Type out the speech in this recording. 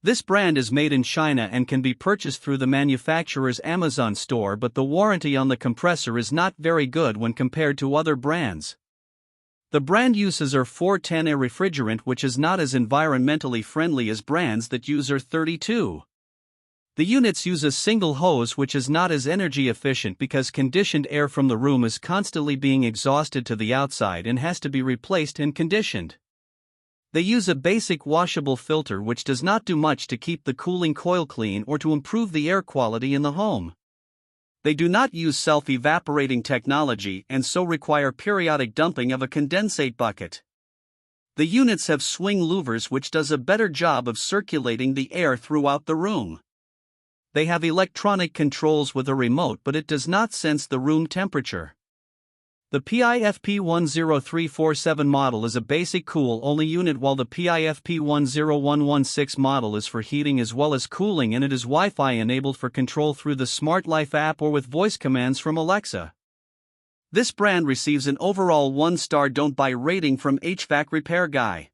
This brand is made in China and can be purchased through the manufacturer's Amazon store, but the warranty on the compressor is not very good when compared to other brands. The brand uses R410A refrigerant, which is not as environmentally friendly as brands that use R32. The units use a single hose, which is not as energy efficient because conditioned air from the room is constantly being exhausted to the outside and has to be replaced and conditioned. They use a basic washable filter which does not do much to keep the cooling coil clean or to improve the air quality in the home. They do not use self-evaporating technology and so require periodic dumping of a condensate bucket. The units have swing louvers which does a better job of circulating the air throughout the room. They have electronic controls with a remote, but it does not sense the room temperature. The PIFP10347 model is a basic cool-only unit, while the PIFP10116 model is for heating as well as cooling, and it is Wi-Fi enabled for control through the Smart Life app or with voice commands from Alexa. This brand receives an overall 1-star don't buy rating from HvacRepairGuy.